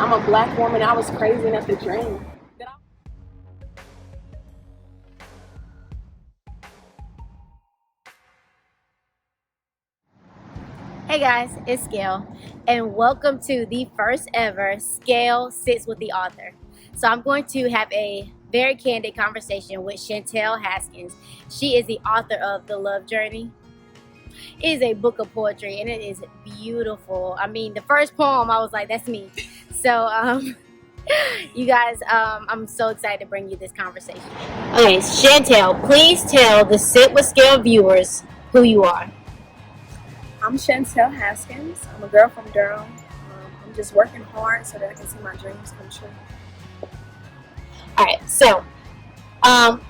I'm a black woman. I was crazy enough to dream. Hey guys, it's Scale, and welcome to the first ever Scale Sits with the Author. So I'm going to have a very candid conversation with Chantel Haskins. She is the author of The Love Journey. It is a book of poetry, and it is beautiful. I mean, the first poem, I was like, that's me. So, you guys, I'm so excited to bring you this conversation. Okay, Chantel, please tell the Sit with Scale viewers who you are. I'm Chantel Haskins. I'm a girl from Durham. I'm just working hard so that I can see my dreams come true. All right, so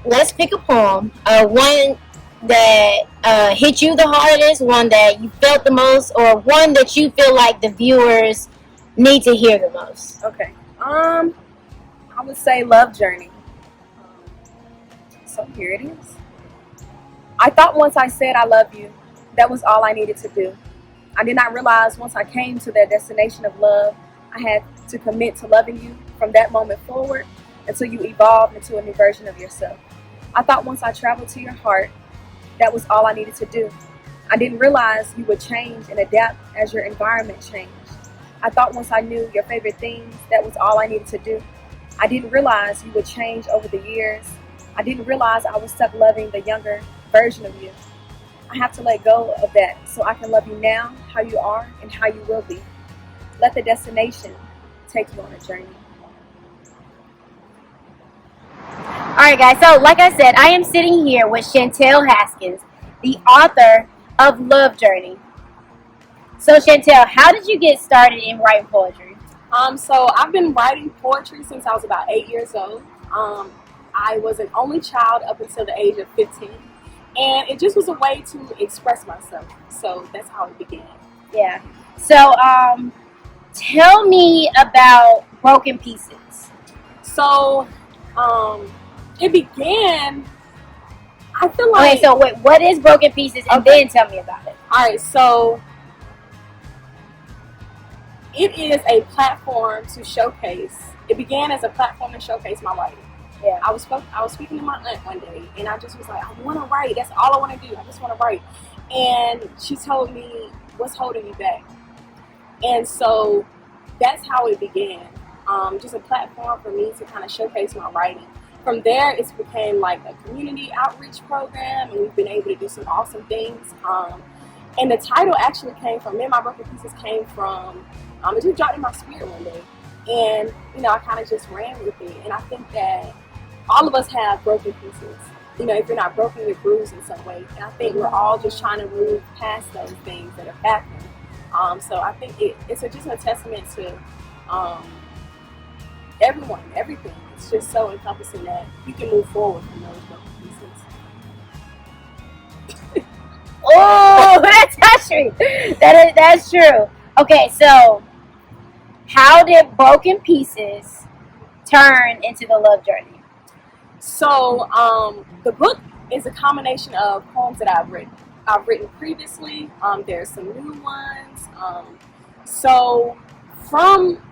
let's pick a poem. One that hit you the hardest, one that you felt the most, or one that you feel like the viewers need to hear the most. Okay. I would say Love Journey. So here it is. I thought once I said I love you, that was all I needed to do. I did not realize once I came to that destination of love, I had to commit to loving you from that moment forward until you evolved into a new version of yourself. I thought once I traveled to your heart, that was all I needed to do. I didn't realize you would change and adapt as your environment changed. I thought once I knew your favorite things, that was all I needed to do. I didn't realize you would change over the years. I didn't realize I was stuck loving the younger version of you. I have to let go of that so I can love you now, how you are, and how you will be. Let the destination take you on a journey. Alright guys, so like I said, I am sitting here with Chantel Haskins, the author of Love Journey. So Chantel, how did you get started in writing poetry? So I've been writing poetry since I was about 8 years old. I was an only child up until the age of 15. And it just was a way to express myself. So that's how it began. Yeah. So tell me about Broken Pieces. So it began, I feel like... Okay, so wait, what is Broken Pieces? And then tell me about it. Alright, so it is a platform to showcase. It began as a platform to showcase my writing. Yeah. I was speaking to my aunt one day, and I just was like, I want to write. That's all I want to do. I just want to write. And she told me, what's holding you back? And so that's how it began. Just a platform for me to kind of showcase my writing. From there, it's became like a community outreach program, and we've been able to do some awesome things. And the title actually came from, me and my Broken Pieces came from, it just dropped in my spirit one day. And, I kind of just ran with it. And I think that all of us have broken pieces. If you're not broken, you're bruised in some way. And I think we're all just trying to move past those things that have happened. So I think it's just a testament to everyone, everything. It's just so encompassing that you can move forward from those broken pieces. Oh, that's true. That's true. Okay, so how did Broken Pieces turn into the Love Journey? So the book is a combination of poems that I've written previously. There's some new ones. So from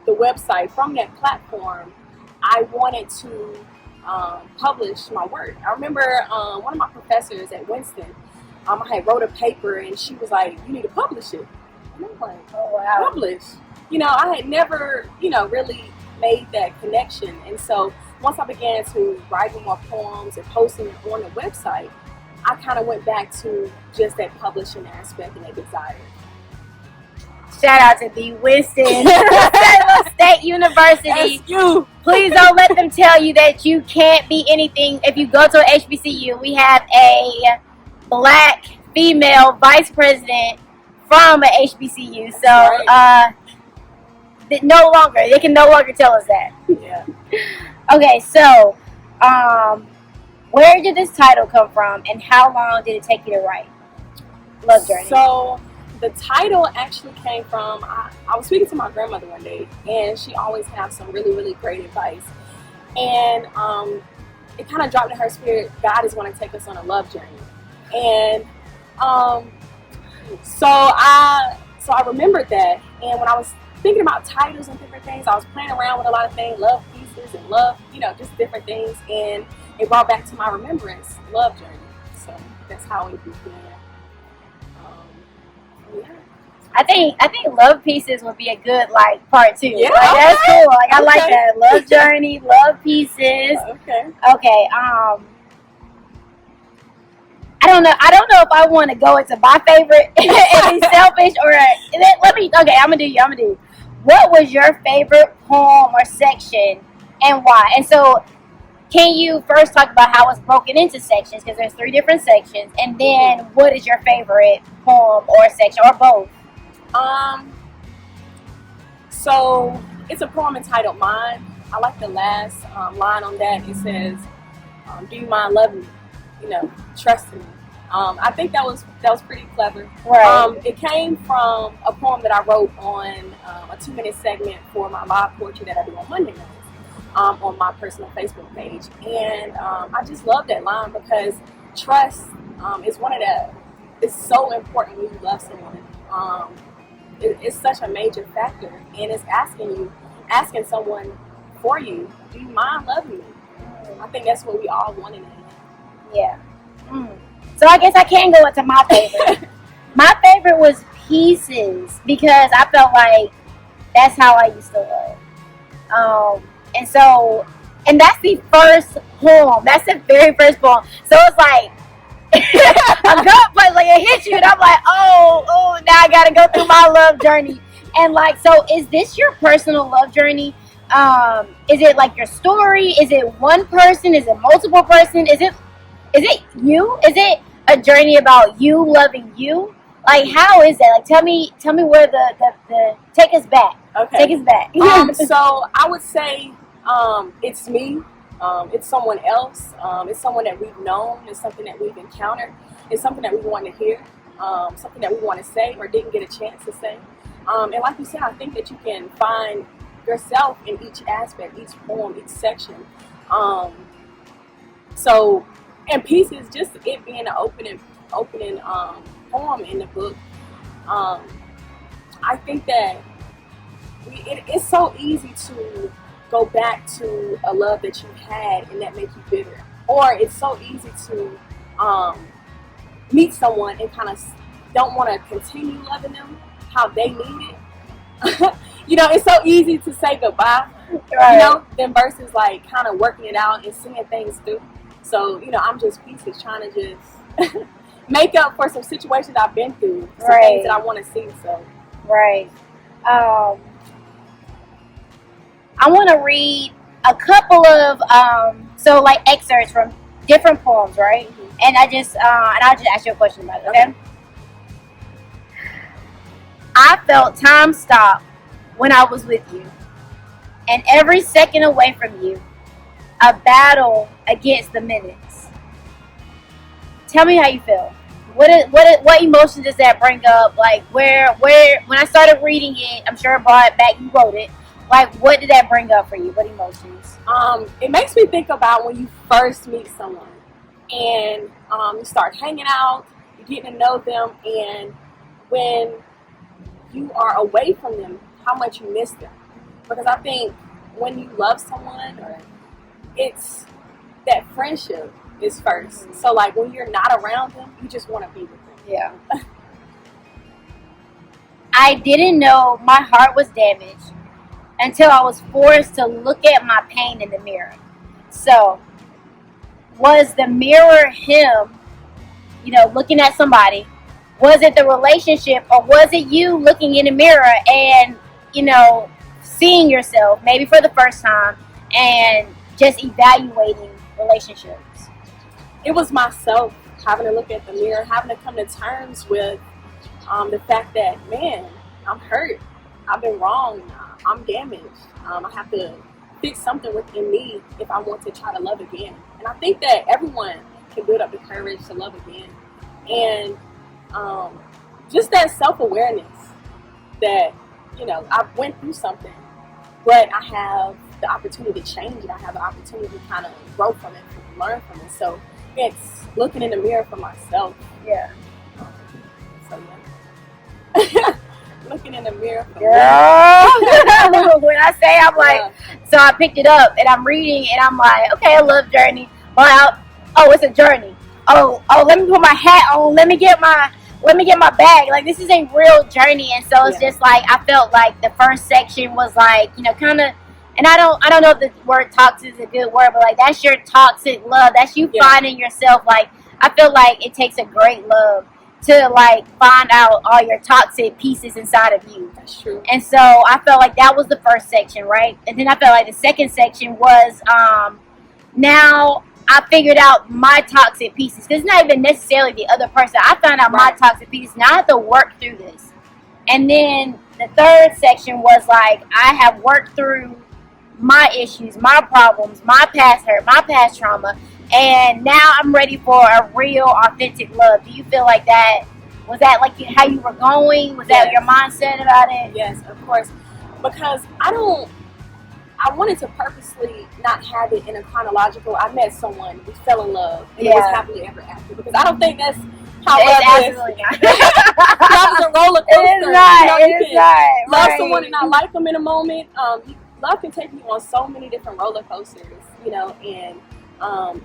the website, from that platform, I wanted to publish my work. I remember one of my professors at Winston, I had wrote a paper, and she was like, you need to publish it. And I'm like, oh wow, publish. I had never, really made that connection. And so once I began to write more poems and posting it on the website, I kind of went back to just that publishing aspect and that desire. Shout out to the Winston State University. That's you. Please don't let them tell you that you can't be anything. If you go to a HBCU, we have a black female vice president from a HBCU. So right. They can no longer tell us that. Yeah. Okay, so where did this title come from, and how long did it take you to write Love Journey? So the title actually came from, I was speaking to my grandmother one day, and she always has some really, really great advice. And it kind of dropped in her spirit, God is going to take us on a love journey. And so I remembered that, and when I was thinking about titles and different things. I was playing around with a lot of things, love pieces and love, just different things. And it brought back to my remembrance love journey. So that's how it began. Yeah. I think love pieces would be a good part 2. Yeah, like, okay. That's cool. Like, I like Okay. that. Love journey, love pieces. Okay. Okay. I don't know if I want to go into my favorite and be selfish or let me. Okay, I'm gonna do you. What was your favorite poem or section and why? And so, can you first talk about how it's broken into sections, because there's 3 different sections, and then what is your favorite poem or section or both? So it's a poem entitled "Mine." I like the last line on that. It says, "Do you mind loving me? Trusting me." I think that was pretty clever. Right. It came from a poem that I wrote on a 2-minute segment for my live poetry that I do on Monday nights on my personal Facebook page, and I just love that line because trust is one of the. It's so important when you love someone. It's such a major factor, and it's asking someone for you, do you mind loving me? I think that's what we all want in it. Yeah. So I guess I can go into my favorite. My favorite was Pieces, because I felt like that's how I used to love. And that's the first poem. That's the very first poem. So it's like a gut punch, like it hits you, and I'm like, oh, now I gotta go through my love journey. And so is this your personal love journey? Is it like your story? Is it one person? Is it multiple person? Is it you? Is it a journey about you loving you? Like, how is that? Like, tell me where the take us back. Okay. Take us back. So I would say it's me. It's someone else. It's someone that we've known. It's something that we've encountered. It's something that we want to hear. Something that we want to say or didn't get a chance to say. And like you said, I think that you can find yourself in each aspect, each poem, each section. And Pieces, just it being an opening poem in the book. I think that it's so easy to go back to a love that you had and that makes you bitter, or it's so easy to meet someone and kind of don't want to continue loving them how they need it. It's so easy to say goodbye, Right. than versus like kind of working it out and seeing things through. So, I'm just Pieces, trying to just make up for some situations I've been through, some things that I want to see. So, right. I want to read a couple of excerpts from different poems, right? Mm-hmm. And I'll just ask you a question about it. Okay. I felt time stop when I was with you, and every second away from you, a battle against the minutes. Tell me how you feel. What emotion does that bring up? Like, where when I started reading it, I'm sure it brought it back. You wrote it. Like, what did that bring up for you? What emotions? It makes me think about when you first meet someone and you start hanging out, you're getting to know them, and when you are away from them, how much you miss them. Because I think when you love someone, it's that friendship is first. Mm-hmm. So like when you're not around them, you just want to be with them. Yeah. I didn't know my heart was damaged until I was forced to look at my pain in the mirror. So, was the mirror him, looking at somebody? Was it the relationship, or was it you looking in the mirror and, seeing yourself maybe for the first time and just evaluating relationships? It was myself having to look at the mirror, having to come to terms with the fact that, man, I'm hurt. I've been wrong. I'm damaged. I have to fix something within me if I want to try to love again. And I think that everyone can build up the courage to love again. And just that self-awareness that, I went through something, but I have the opportunity to change it. I have the opportunity to kind of grow from it, to learn from it. So it's looking in the mirror for myself. Yeah. So yeah. looking in the mirror for Girl. When I say, I'm like, so I picked it up and I'm reading and I'm like, okay, a love journey. Well, oh, it's a journey. Oh, let me put my hat on. Let me get my bag. Like, this is a real journey. And so it's just like, I felt like the first section was like, you know, kind of, and I don't know if the word toxic is a good word, but like, that's your toxic love. That's you finding yourself. Like, I feel like it takes a great love to like find out all your toxic pieces inside of you. That's true. And so I felt like that was the first section, right? And then I felt like the second section was now I figured out my toxic pieces. Because it's not even necessarily the other person. I found out my toxic pieces. Now I have to work through this. And then the third section was like, I have worked through my issues, my problems, my past hurt, my past trauma. And now I'm ready for a real, authentic love. Do you feel like that? Was that like how you were going? Was that your mindset about it? Yes, of course. Because I wanted to purposely not have it in a chronological. I met someone, we fell in love, and it was happily ever after. Because I don't think that's how love is. Love is a roller coaster. It is not. It is not. Love someone and not like them in a moment. Love can take you on so many different roller coasters, you know, and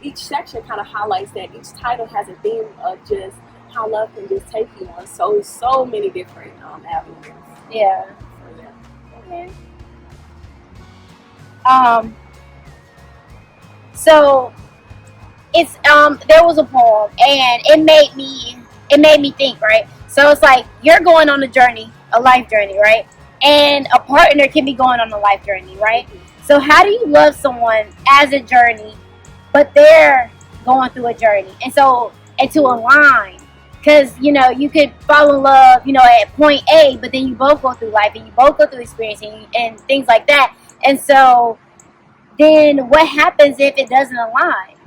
each section kind of highlights that. Each title has a theme of just how love can just take you on so many different avenues. Yeah. So, okay. So it's there was a poem and it made me think, right? So it's like you're going on a journey, a life journey, right? And a partner can be going on a life journey, right? Mm-hmm. So how do you love someone as a journey, but they're going through a journey? And to align, because, you know, you could fall in love, you know, at point A, but then you both go through life and you both go through experience and things like that. And so then what happens if it doesn't align?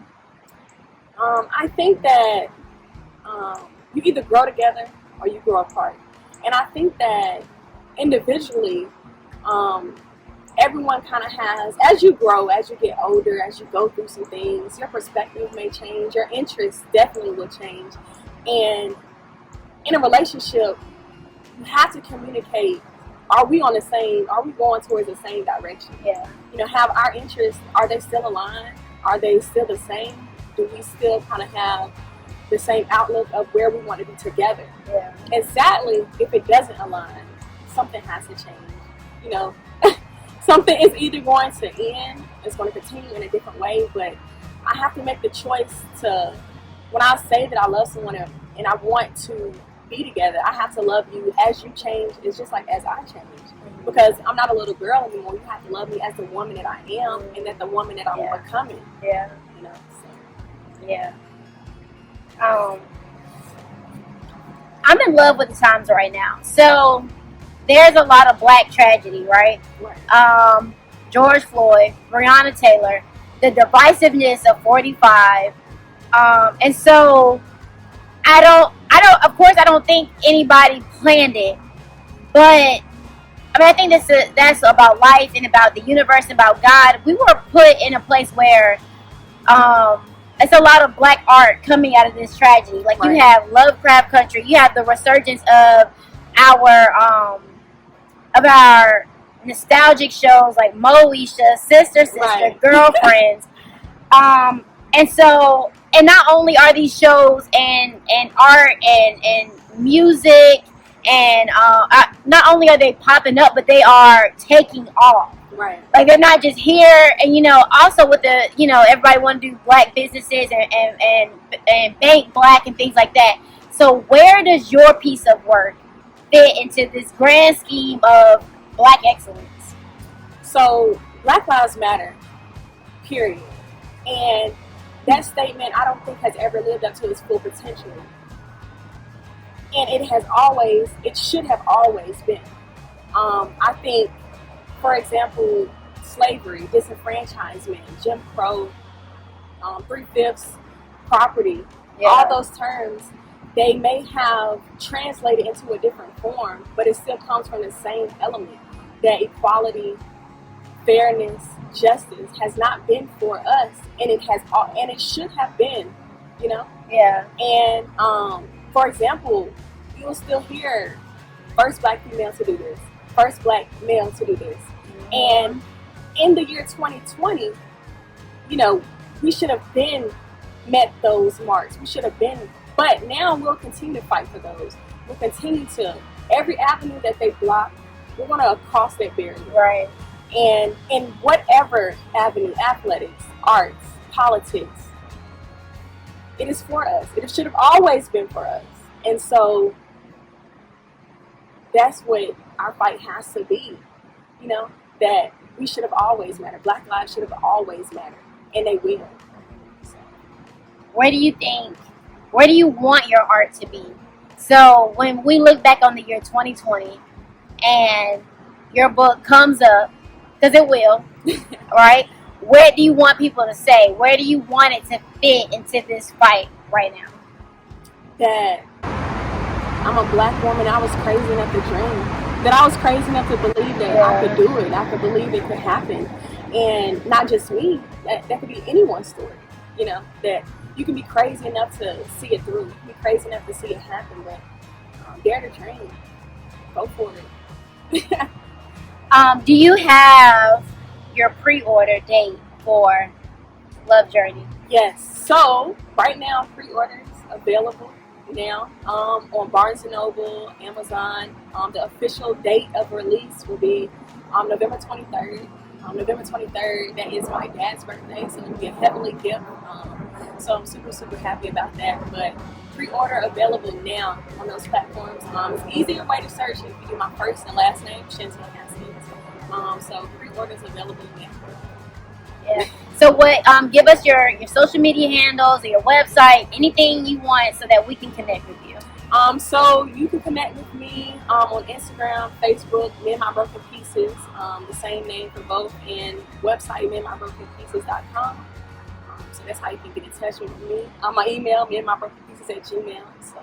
I think that you either grow together or you grow apart. And I think that individually, everyone kind of has, as you grow, as you get older, as you go through some things, your perspective may change, your interests definitely will change. And in a relationship, you have to communicate. Are we going towards the same direction? Yeah. You know, have our interests, are they still aligned? Are they still the same? Do we still kind of have the same outlook of where we want to be together? Yeah. And sadly, if it doesn't align, something has to change. You know, something is either going to end, it's going to continue in a different way, but I have to make the choice to, when I say that I love someone and I want to be together, I have to love you as you change. It's just like as I change. Mm-hmm. Because I'm not a little girl anymore. You have to love me as the woman that I am and that the woman that I'm becoming. Yeah. You know, so. Yeah. I'm in love with the times right now. So there's a lot of black tragedy, right? George Floyd, Breonna Taylor, the divisiveness of 45. And so of course I don't think anybody planned it, but I mean, I think that's about life and about the universe and about God. We were put in a place where it's a lot of black art coming out of this tragedy. Like you have Lovecraft Country, you have the resurgence of our nostalgic shows like Moesha, Sister, Girlfriends. And not only are these shows and art and music and not only are they popping up, but they are taking off. Right. Like they're not just here, and you know, also with the, you know, everybody want to do black businesses and bank black and things like that. So where does your piece of work fit into this grand scheme of black excellence? So Black Lives Matter, period. And that statement, I don't think has ever lived up to its full potential. And it should have always been. I think, for example, slavery, disenfranchisement, Jim Crow, 3/5 property, all those terms, they may have translated into a different form, but it still comes from the same element, that equality, fairness, justice has not been for us, and it should have been, you know. Yeah. And for example, you will still hear first black female to do this, first black male to do this. And in the year 2020, you know, we should have been met those marks. We should have been, but now we'll continue to fight for those. We'll continue to, every avenue that they block, we're going to cross that barrier. Right. And in whatever avenue, athletics, arts, politics, it is for us. It should have always been for us. And so that's what our fight has to be, you know, that we should have always mattered. Black lives should have always mattered, and they will. So. Where do you want your art to be? So when we look back on the year 2020 and your book comes up, because it will, right? Where do you want people to say? Where do you want it to fit into this fight right now? That I'm a black woman. I was crazy enough to dream. That I was crazy enough to believe that I could do it. I could believe it could happen. And not just me. That could be anyone's story. You know, that you can be crazy enough to see it through. You can be crazy enough to see it happen. But dare to dream. Go for it. Do you have your pre-order date for Love Journey? Yes. So right now, pre-orders available now on Barnes & Noble, Amazon. The official date of release will be November 23rd. November 23rd, that is my dad's birthday, so it'll be a heavenly gift. So I'm super, super happy about that. But pre-order available now on those platforms. It's easier way to search if you do my first and last name, Chantel Haskins. So pre-orders available now. Yeah. So what? Give us your social media handles or your website, anything you want, so that we can connect with you. So you can connect with me on Instagram, Facebook, Me and My Broken Pieces, the same name for both, and website meandmybrokenpieces.com. So that's how you can get in touch with me. My email, meandmybrokenpieces@gmail. So.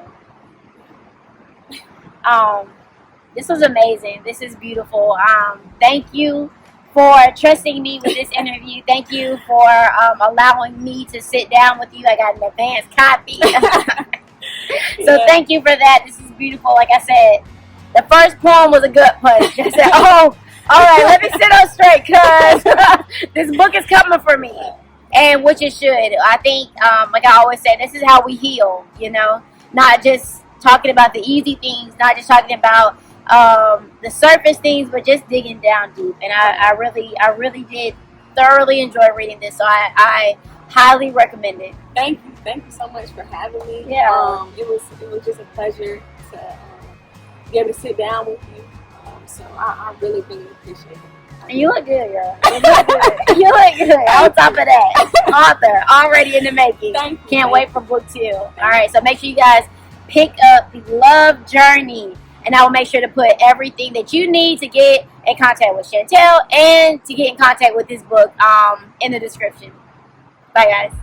This was amazing. This is beautiful. Thank you for trusting me with this interview. Thank you for allowing me to sit down with you. I got an advanced copy. So thank you for that. This is beautiful. Like I said, the first poem was a gut punch. I said, oh, all right, let me sit up straight, because this book is coming for me. And which it should. I think, like I always say, this is how we heal, you know, not just talking about the easy things, not just talking about the surface things, but just digging down deep. And I really did thoroughly enjoy reading this, so I highly recommend it. Thank you so much for having me. Yeah. It was just a pleasure to be able to sit down with you. So I really appreciate it. And you look good, girl. You look good. You look good. On top of that, author already in the making. Thank you. Can't wait for book 2. All right, so make sure you guys pick up the Love Journey. And I will make sure to put everything that you need to get in contact with Chantel and to get in contact with this book in the description. Bye, guys.